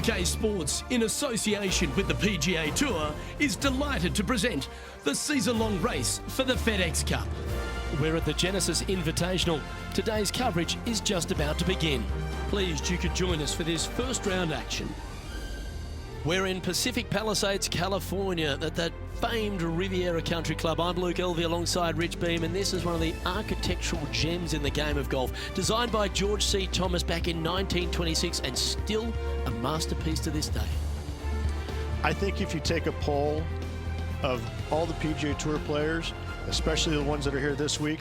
UK Sports, in association with the PGA Tour, is delighted to present the season-long race for the FedEx Cup. We're at the Genesis Invitational. Today's coverage is just about to begin. Pleased you could join us for this first round action. We're in Pacific Palisades, California, at that famed Riviera Country Club. I'm Luke Elvey alongside Rich Beam, and this is one of the architectural gems in the game of golf. Designed by George C. Thomas back in 1926 and still a masterpiece to this day. I think if you take a poll of all the PGA Tour players, especially the ones that are here this week,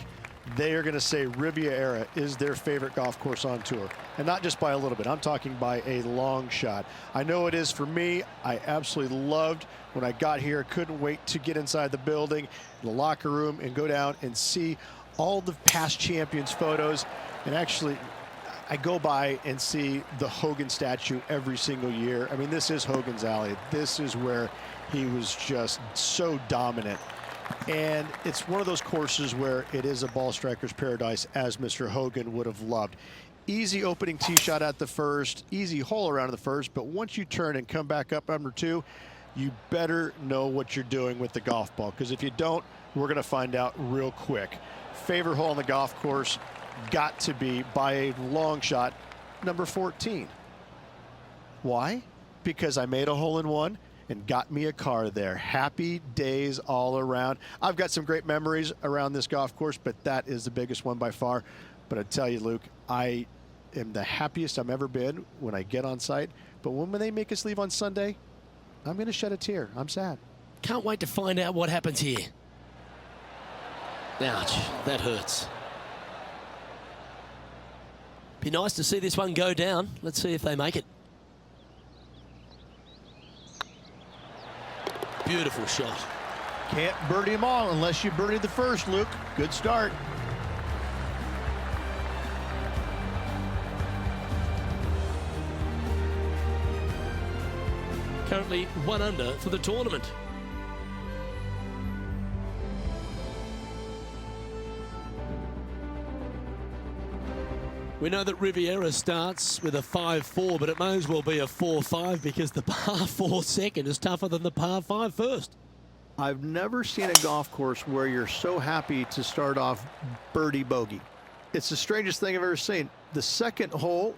they are going to say Riviera is their favorite golf course on tour. And not just by a little bit. I'm talking by a long shot. I know it is for me. I absolutely loved when I got here. Couldn't wait to get inside the building, the locker room, and go down and see all the past champions photos. And actually, I go by and see the Hogan statue every single year. I mean, this is Hogan's Alley. This is where he was just so dominant. And it's one of those courses where it is a ball striker's paradise, as Mr. Hogan would have loved. Easy opening tee shot at the first, easy hole around the first, but once you turn and come back up number two, you better know what you're doing with the golf ball, because if you don't, we're going to find out real quick. Favorite hole on the golf course got to be, by a long shot, number 14. Why? Because I made a hole-in-one and got me a car there. Happy days all around. I've got some great memories around this golf course, but that is the biggest one by far. But I tell you, Luke, I am the happiest I've ever been when I get on site. But when they make us leave on Sunday, I'm going to shed a tear. I'm sad. Can't wait to find out what happens here. Ouch, that hurts. Be nice to see this one go down. Let's see if they make it. Beautiful shot. Can't birdie them all unless you birdie the first, Luke. Good start. Currently 1 under for the tournament. We know that Riviera starts with a 5-4, but it may as well be a 4-5 because the par 4 second is tougher than the par 5 first. I've never seen a golf course where you're so happy to start off birdie bogey. It's the strangest thing I've ever seen. The second hole,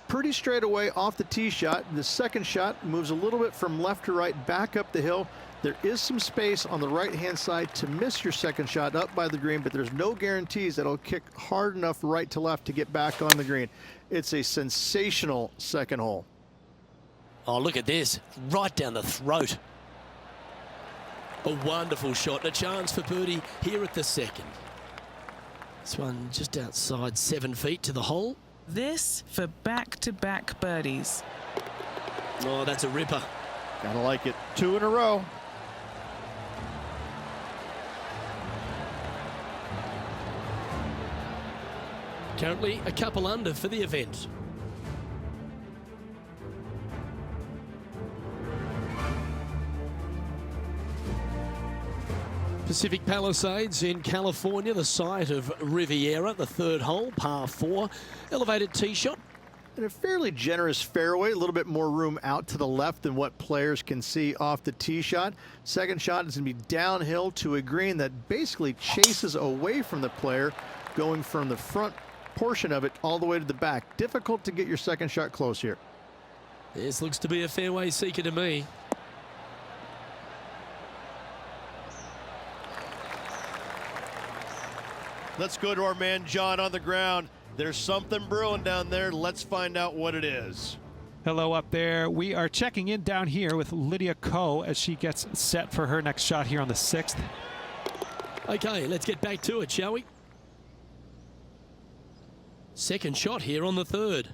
pretty straight away off the tee shot. The second shot moves a little bit from left to right, back up the hill. There is some space on the right-hand side to miss your second shot up by the green, but there's no guarantees that it'll kick hard enough right to left to get back on the green. It's a sensational second hole. Oh, look at this. Right down the throat. A wonderful shot and a chance for birdie here at the second. This one just outside 7 feet to the hole. This for back-to-back birdies. Oh, that's a ripper. Gotta like it. 2 in a row. Currently a couple under for the event. Pacific Palisades in California, the site of Riviera, the third hole, par 4, elevated tee shot. And a fairly generous fairway, a little bit more room out to the left than what players can see off the tee shot. Second shot is going to be downhill to a green that basically chases away from the player, going from the front portion of it all the way to the back. Difficult to get your second shot close here. This looks to be a fairway seeker to me. Let's go to our man John on the ground. There's something brewing down there. Let's find out what it is. Hello up there. We are checking in down here with Lydia Ko as she gets set for her next shot here on the 6th. Okay, let's get back to it, shall we? Second shot here on the 3rd.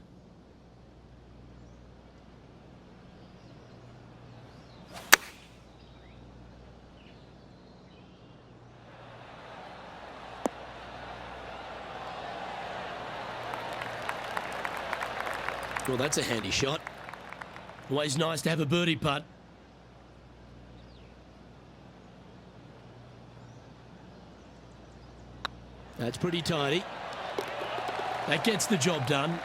Well, that's a handy shot. Always nice to have a birdie putt. That's pretty tidy. That gets the job done.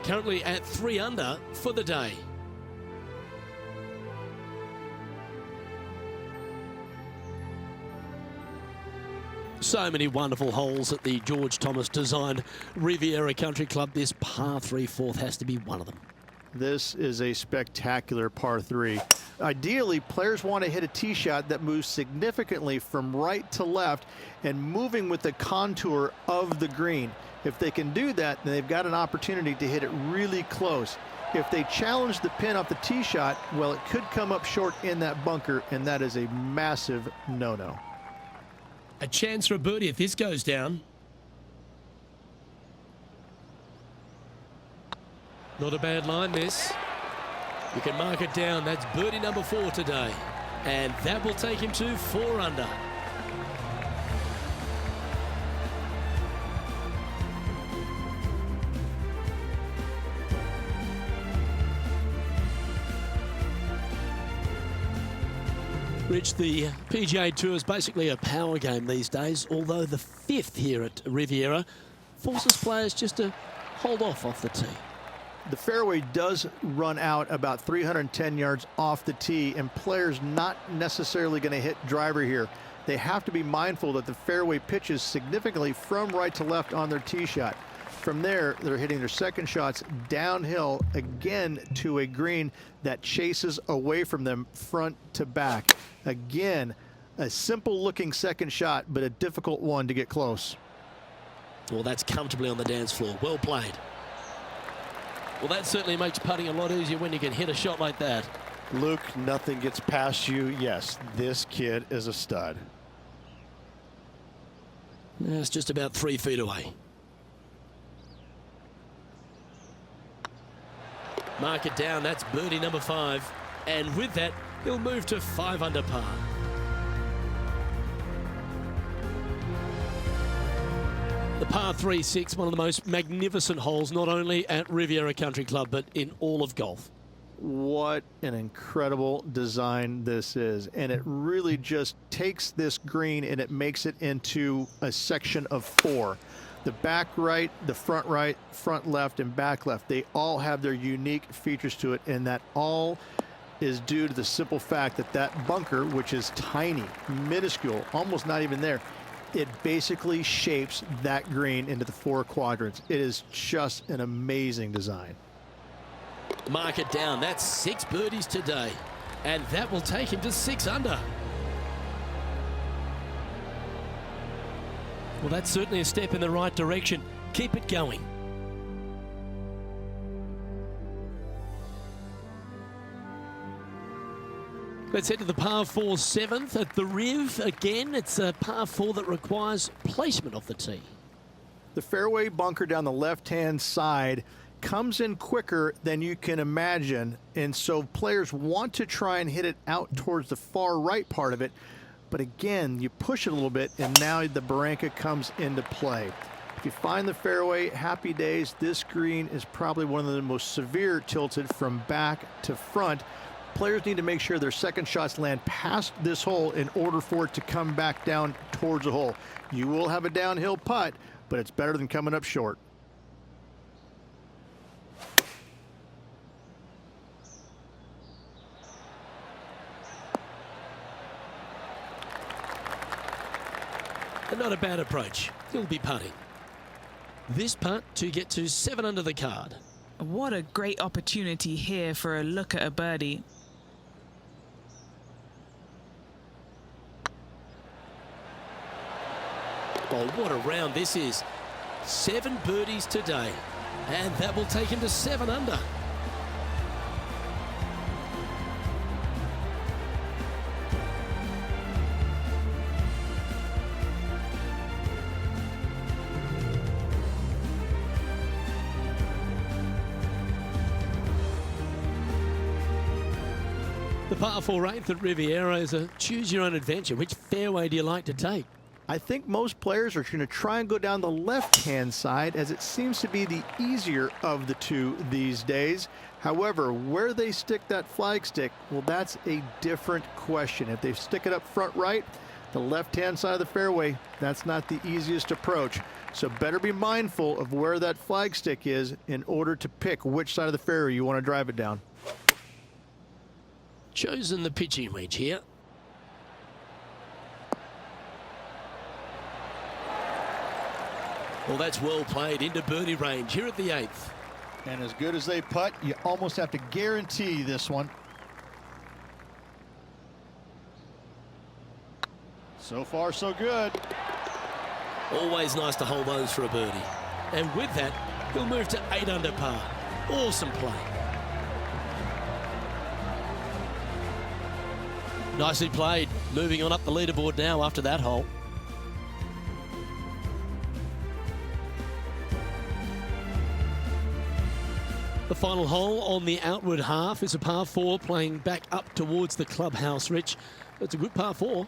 currently at 3 under for the day. So many wonderful holes at the George Thomas designed Riviera Country Club. This par 3 fourth has to be one of them. This is a spectacular par 3. Ideally, players want to hit a tee shot that moves significantly from right to left and moving with the contour of the green. If they can do that, then they've got an opportunity to hit it really close. If they challenge the pin off the tee shot, well, it could come up short in that bunker, and that is a massive no-no. A chance for a birdie if this goes down. Not a bad line, this. You can mark it down. That's birdie number 4 today. And that will take him to 4 under. Rich, the PGA Tour is basically a power game these days, although the 5th here at Riviera forces players just to hold off the tee. The fairway does run out about 310 yards off the tee, and players not necessarily going to hit driver here. They have to be mindful that the fairway pitches significantly from right to left on their tee shot. From there, they're hitting their second shots downhill again to a green that chases away from them front to back. Again, a simple looking second shot, but a difficult one to get close. Well, that's comfortably on the dance floor. Well played. Well, that certainly makes putting a lot easier when you can hit a shot like that. Luke, nothing gets past you. Yes, this kid is a stud. It's just about 3 feet away. Mark it down. That's birdie number 5. And with that, he'll move to 5 under par. The par 3-6, one of the most magnificent holes, not only at Riviera Country Club, but in all of golf. What an incredible design this is. And it really just takes this green and it makes it into a section of 4. The back right, the front right, front left, and back left, they all have their unique features to it, and that all is due to the simple fact that that bunker, which is tiny, minuscule, almost not even there, it basically shapes that green into the 4 quadrants. It is just an amazing design. Mark it down. That's 6 birdies today, and that will take him to 6 under. Well, that's certainly a step in the right direction. Keep it going. Let's head to the par 4 7th at the Riv. Again, it's a par 4 that requires placement of the tee. The fairway bunker down the left-hand side comes in quicker than you can imagine, and so players want to try and hit it out towards the far right part of it. But again, you push it a little bit, and now the barranca comes into play. If you find the fairway, happy days. This green is probably one of the most severe tilted from back to front. Players need to make sure their second shots land past this hole in order for it to come back down towards the hole. You will have a downhill putt, but it's better than coming up short. And not a bad approach. He'll be putting. This putt to get to 7 under the card. What a great opportunity here for a look at a birdie. Oh, what a round this is. 7 birdies today, and that will take him to 7 under. The par 4 8th at Riviera is a choose your own adventure. Which fairway do you like to take? I think most players are going to try and go down the left-hand side, as it seems to be the easier of the two these days. However, where they stick that flagstick, well, that's a different question. If they stick it up front right, The left-hand side of the fairway, that's not the easiest approach. So better be mindful of where that flagstick is in order to pick which side of the fairway you want to drive it down. Chosen the pitching wedge here. Well, that's well played into birdie range here at the 8th. And as good as they putt, you almost have to guarantee this one. So far, so good. Always nice to hold those for a birdie. And with that, he'll move to 8 under par. Awesome play. Nicely played. Moving on up the leaderboard now after that hole. The final hole on the outward half is a par 4 playing back up towards the clubhouse, Rich. It's a good par 4.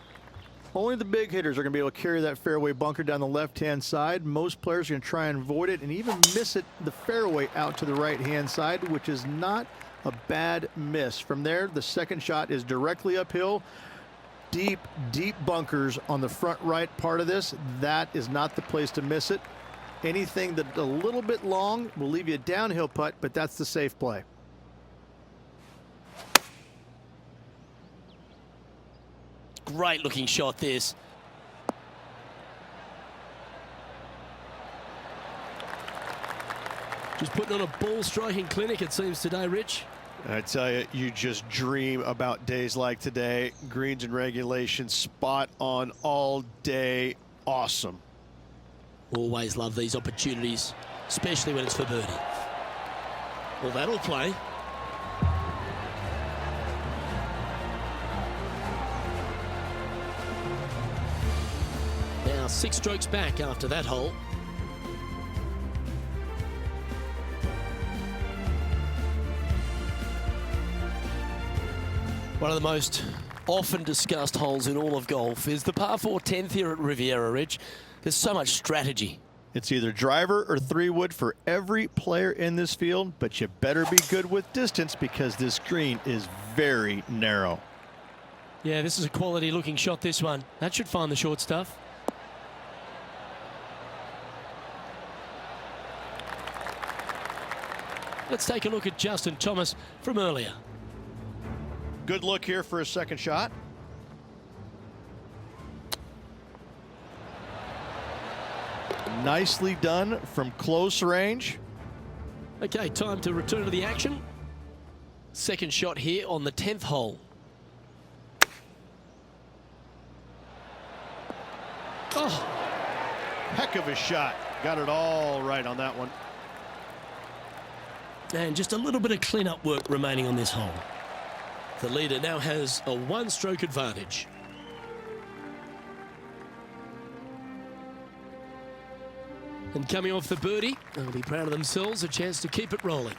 Only the big hitters are going to be able to carry that fairway bunker down the left-hand side. Most players are going to try and avoid it and even miss it the fairway out to the right-hand side, which is not a bad miss. From there, the second shot is directly uphill. Deep, deep bunkers on the front right part of this. That is not the place to miss it. Anything that's a little bit long will leave you a downhill putt, but that's the safe play. Great looking shot this. Just putting on a ball striking clinic, it seems, today, Rich. I tell you, you just dream about days like today. Greens and regulation, spot on all day. Awesome. Always love these opportunities, especially when it's for birdie. Well, that'll play. Now 6 strokes back after that hole. One of the most often discussed holes in all of golf is the par 4 10th here at Riviera Ridge. There's so much strategy. It's either driver or 3-wood for every player in this field, but you better be good with distance because this green is very narrow. Yeah, this is a quality looking shot, this one. That should find the short stuff. Let's take a look at Justin Thomas from earlier. Good look here for a second shot. Nicely done from close range. Okay, time to return to the action. Second shot here on the 10th hole. Oh, Heck of a shot. Got it all right on that one. and just a little bit of clean-up work remaining on this hole. The leader now has a 1-stroke advantage. And coming off the birdie, they'll be proud of themselves, a chance to keep it rolling.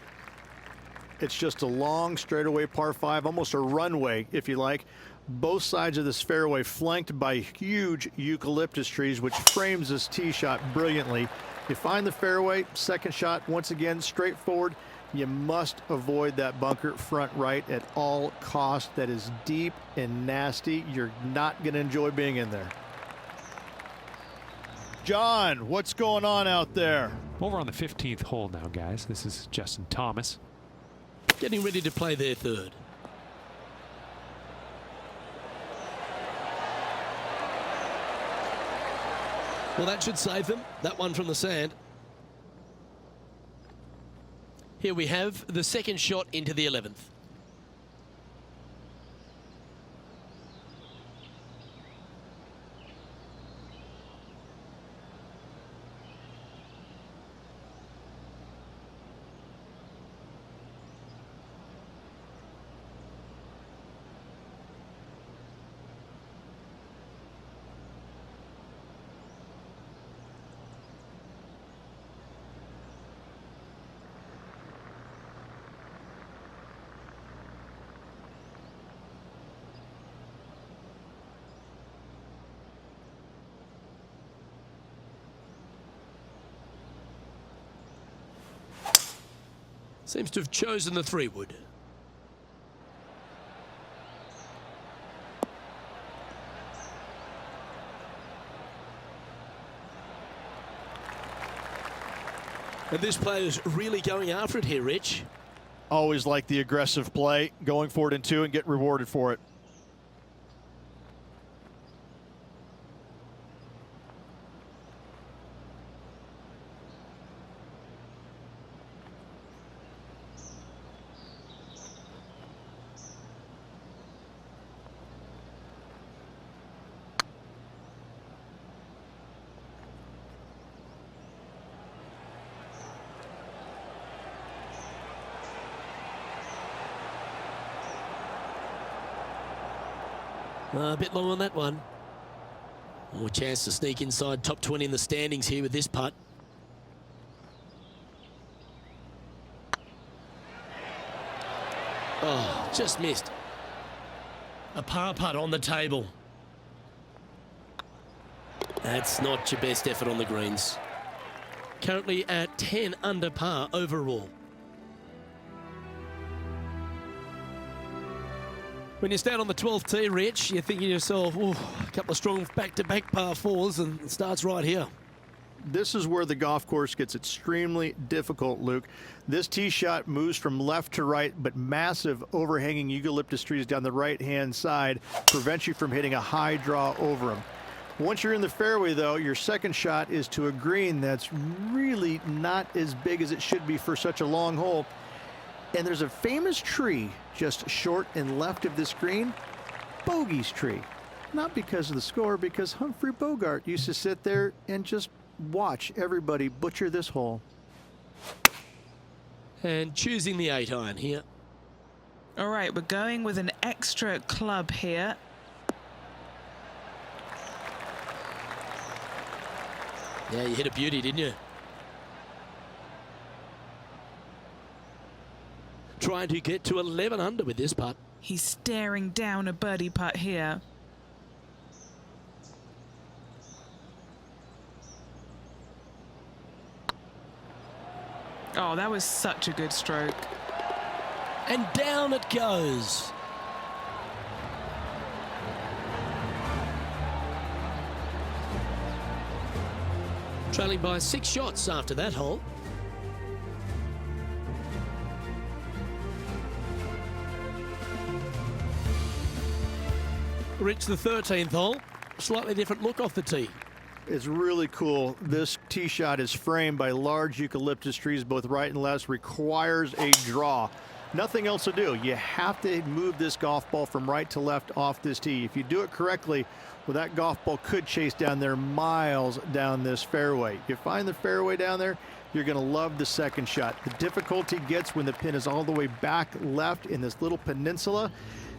It's just a long straightaway par 5, almost a runway, if you like. Both sides of this fairway flanked by huge eucalyptus trees, which frames this tee shot brilliantly. You find the fairway, second shot, once again, straightforward. You must avoid that bunker front right at all costs. That is deep and nasty. You're not going to enjoy being in there. John, what's going on out there? Over on the 15th hole now, guys. This is Justin Thomas. Getting ready to play their third. Well, that should save them. That one from the sand. Here we have the second shot into the 11th. Seems to have chosen the 3-wood. And this player's really going after it here, Rich. Always like the aggressive play, going for it in 2 and get rewarded for it. A bit long on that one. More chance to sneak inside top 20 in the standings here with this putt. Oh, just missed. A par putt on the table. That's not your best effort on the greens. Currently at 10 under par overall. When you stand on the 12th tee, Rich, you're thinking to yourself, oh, a couple of strong back-to-back par 4s, and it starts right here. This is where the golf course gets extremely difficult, Luke. This tee shot moves from left to right, but massive overhanging eucalyptus trees down the right-hand side prevent you from hitting a high draw over them. Once you're in the fairway, though, your second shot is to a green that's really not as big as it should be for such a long hole. And there's a famous tree just short and left of this green, Bogey's tree. Not because of the score, because Humphrey Bogart used to sit there and just watch everybody butcher this hole. And choosing the 8-iron here. All right, we're going with an extra club here. Yeah, you hit a beauty, didn't you? Trying to get to 11 under with this putt. He's staring down a birdie putt here. Oh, that was such a good stroke. And down it goes. Trailing by 6 shots after that hole. Reach the 13th hole. Slightly different look off the tee. It's really cool. This tee shot is framed by large eucalyptus trees, both right and left, requires a draw. Nothing else to do. You have to move this golf ball from right to left off this tee. If you do it correctly, well, that golf ball could chase down there miles down this fairway. You find the fairway down there, you're going to love the second shot. The difficulty gets when the pin is all the way back left in this little peninsula.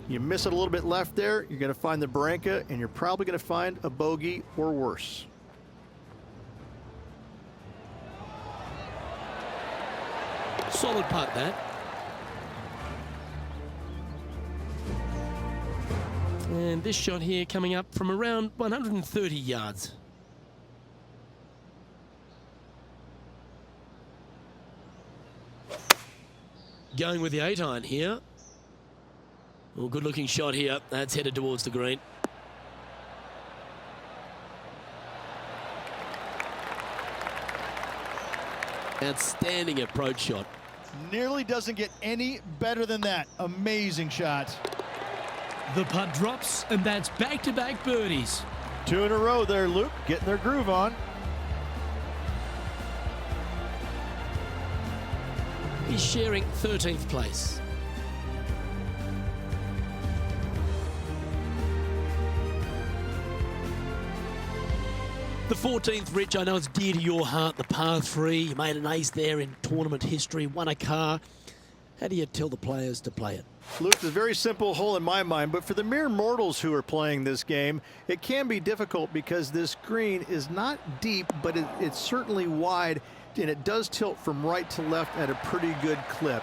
You miss it a little bit left there, you're going to find the barranca, and you're probably going to find a bogey or worse. Solid putt, that. And this shot here coming up from around 130 yards. Going with the 8-iron here. Well, good looking shot here. That's headed towards the green. Outstanding approach shot. Nearly doesn't get any better than that. Amazing shot. The putt drops, and that's back-to-back birdies. 2 in a row there, Luke, getting their groove on. He's sharing 13th place. The 14th, Rich, I know it's dear to your heart, the par 3. You made an ace there in tournament history, won a car. How do you tell the players to play it? Luke, it's a very simple hole in my mind, but for the mere mortals who are playing this game, it can be difficult because this green is not deep, but it's certainly wide, and it does tilt from right to left at a pretty good clip.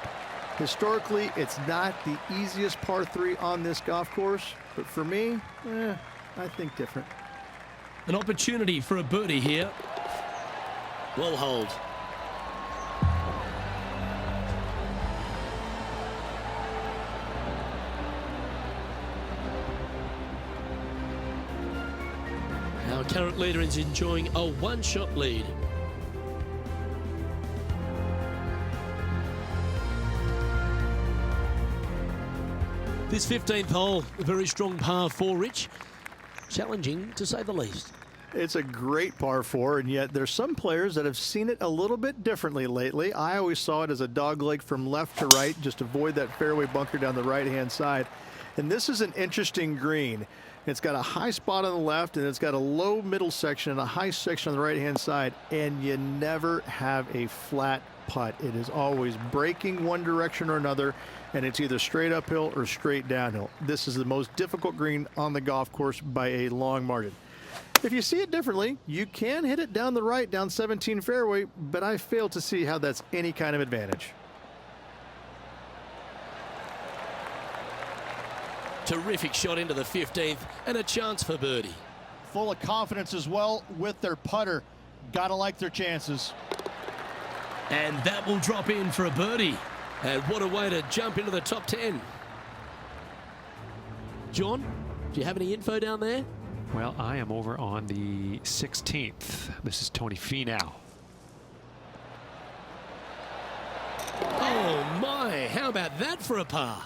Historically, it's not the easiest par 3 on this golf course, but for me, I think different. An opportunity for a birdie here. Well hold. Our current leader is enjoying a 1-shot lead. This 15th hole, a very strong par 4, Rich. Challenging, to say the least. It's a great par 4, and yet there's some players that have seen it a little bit differently lately. I always saw it as a dogleg from left to right, just avoid that fairway bunker down the right-hand side. And this is an interesting green. It's got a high spot on the left, and it's got a low middle section and a high section on the right-hand side, and you never have a flat putt. It is always breaking one direction or another, and it's either straight uphill or straight downhill. This is the most difficult green on the golf course by a long margin. If you see it differently, you can hit it down the right, down 17 fairway, but I fail to see how that's any kind of advantage. Terrific shot into the 15th and a chance for birdie. Full of confidence as well with their putter. Gotta like their chances. And that will drop in for a birdie. And what a way to jump into the top 10. John, do you have any info down there? Well, I am over on the 16th. This is Tony Finau. Oh my, how about that for a par?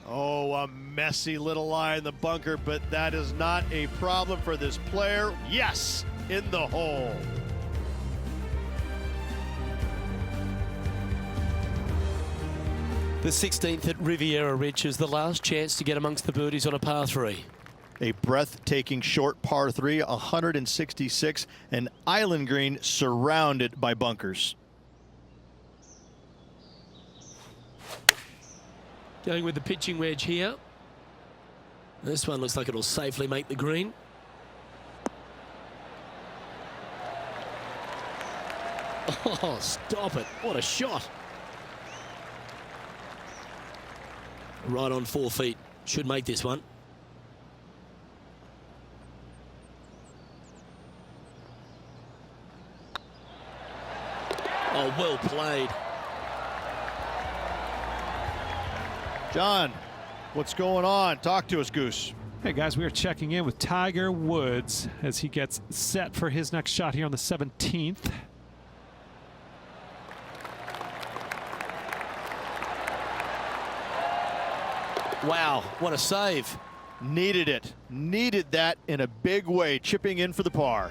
Oh, a messy little lie in the bunker, but that is not a problem for this player. Yes, in the hole. The 16th at Riviera Ridge is the last chance to get amongst the birdies on a par 3. A breathtaking short par 3, 166, an island green surrounded by bunkers. Going with the pitching wedge here. This one looks like it'll safely make the green. Oh, stop it. What a shot. Right on 4 feet. Should make this one. Oh, well played. John, what's going on? Talk to us, Goose. Hey guys, we are checking in with Tiger Woods as he gets set for his next shot here on the 17th. Wow, what a save. Needed it. Needed that in a big way, chipping in for the par.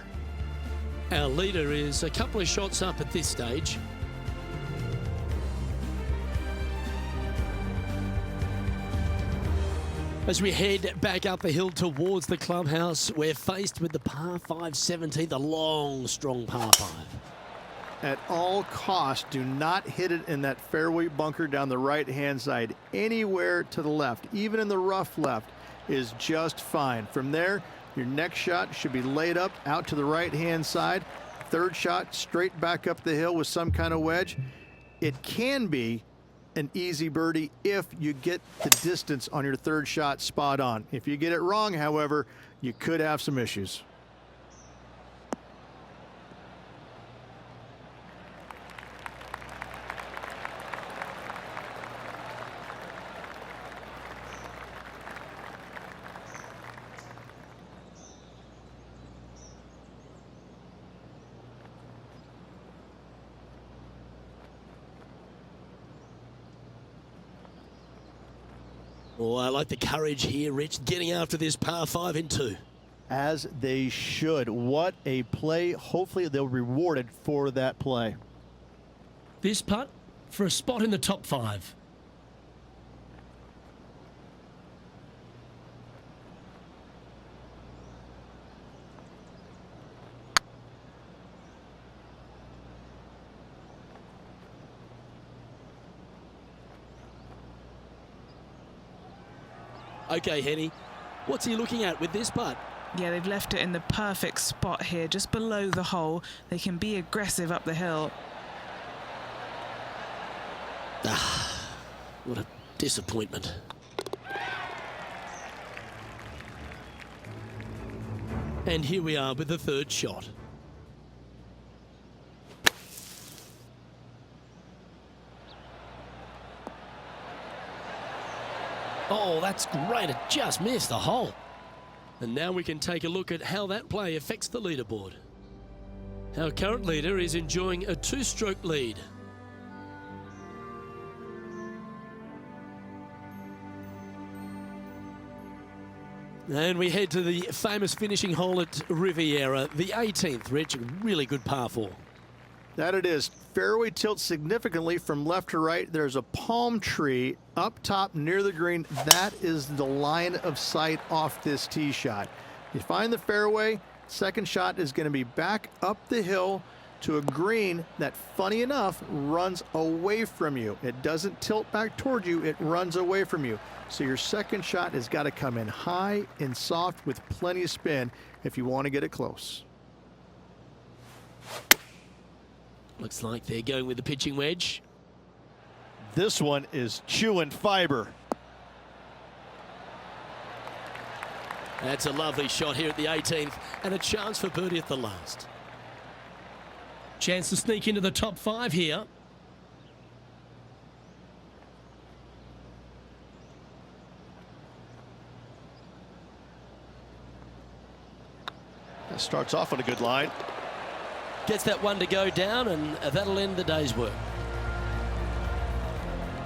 Our leader is a couple of shots up at this stage. As we head back up the hill towards the clubhouse, we're faced with the par 5 17th, a long, strong par 5. At all costs, do not hit it in that fairway bunker down the right-hand side. Anywhere to the left, even in the rough left, is just fine. From there, your next shot should be laid up out to the right-hand side. Third shot, straight back up the hill with some kind of wedge. It can be an easy birdie if you get the distance on your third shot spot on. If you get it wrong, however, you could have some issues. Oh, I like the courage here, Rich, getting after this par 5 in 2. As they should. What a play. Hopefully they'll be rewarded for that play. This putt for a spot in the top 5. Okay, Henny, what's he looking at with this putt? Yeah, they've left it in the perfect spot here, just below the hole. They can be aggressive up the hill. Ah, what a disappointment. And here we are with the third shot. Oh, that's great. It just missed the hole. And now we can take a look at how that play affects the leaderboard. Our current leader is enjoying a 2-stroke lead. And we head to the famous finishing hole at Riviera, the 18th, Rich. Really good par 4. That it is. Fairway tilts significantly from left to right. There's a palm tree up top near the green. That is the line of sight off this tee shot. You find the fairway, second shot is going to be back up the hill to a green that, funny enough, runs away from you. It doesn't tilt back toward you, it runs away from you. So your second shot has got to come in high and soft with plenty of spin if you want to get it close. Looks like they're going with the pitching wedge. This one is chewing fiber. That's a lovely shot here at the 18th, and a chance for birdie at the last. Chance to sneak into the top 5 here. That starts off on a good line. Gets that one to go down, and that'll end the day's work.